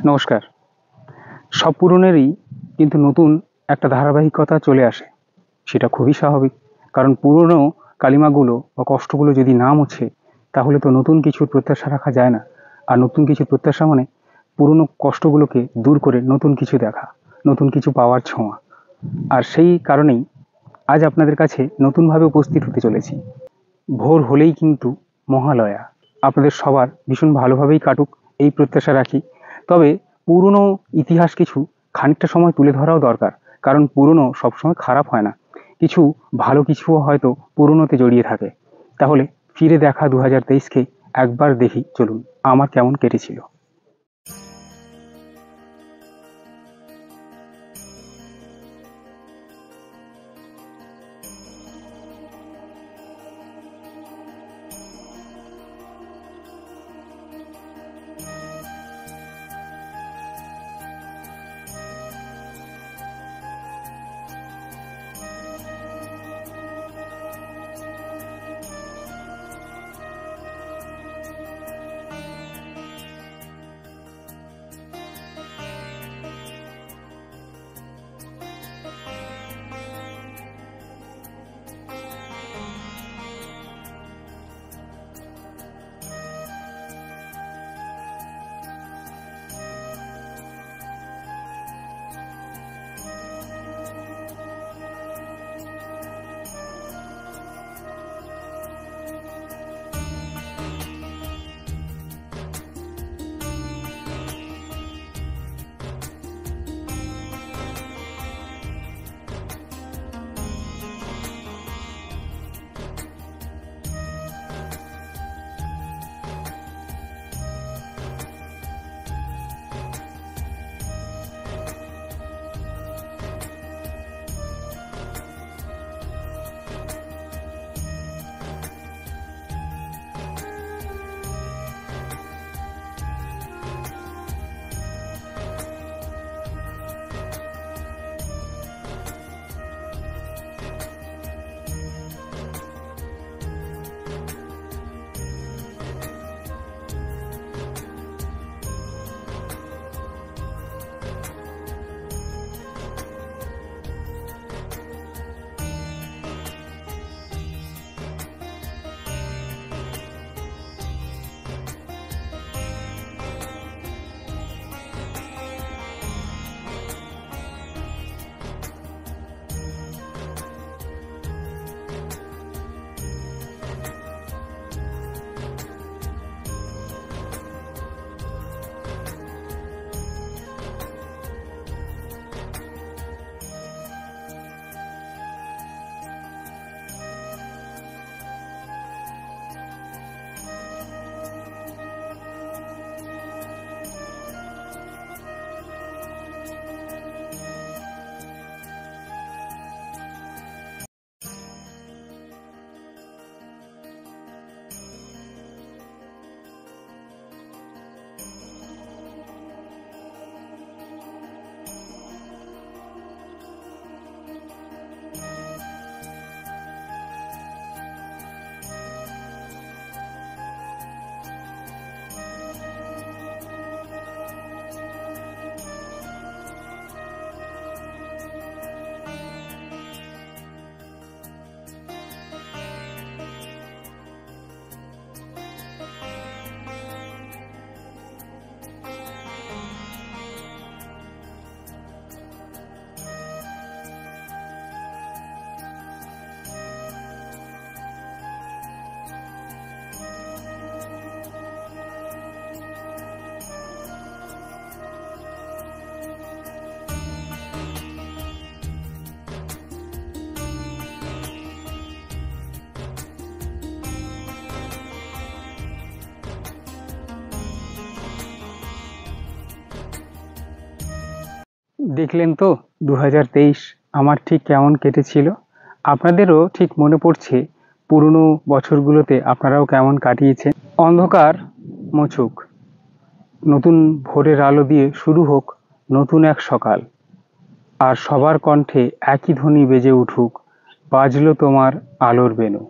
নমস্কার। সব পুরনেরই কিন্তু নতুন একটা ধারাবাহিকতা চলে আসে, সেটা খুবই স্বাভাবিক। কারণ পুরনো কালিমাগুলো বা কষ্টগুলো যদি না মোছে তাহলে তো নতুন কিছুর প্রত্যাশা রাখা যায় না। আর নতুন কিছুর প্রত্যাশা মানে পুরনো কষ্টগুলোকে দূর করে নতুন কিছু দেখা, নতুন কিছু পাওয়ার ছোঁয়া। আর সেই কারণেই আজ আপনাদের কাছে নতুনভাবে উপস্থিত হতে চলেছি। ভোর হলেই কিন্তু মহালয়া। আপনাদের সবার ভীষণ ভালোভাবেই কাটুক এই প্রত্যাশা রাখি। তবে পুরনো ইতিহাস কিছু খানিকটা সময় তুলে ধরাও দরকার, কারণ পুরনো সবসময় খারাপ হয় না, কিছু ভালো কিছুও হয়তো পুরনোতে জড়িয়ে থাকে। তাহলে ফিরে দেখা 2023কে একবার দেখি চলুন আমার কেমন কেটেছিল। দেখলেন তো 2023 আমার ঠিক কেমন কেটেছিল। আপনাদেরও ঠিক মনে পড়ছে পুরনো বছরগুলোতে আপনারাও কেমন কাটিয়েছেন। অন্ধকার মুছুক, নতুন ভোরের আলো দিয়ে শুরু হোক নতুন এক সকাল। আর সবার কণ্ঠে একই ধ্বনি বেজে উঠুক, বাজলো তোমার আলোর বেণু।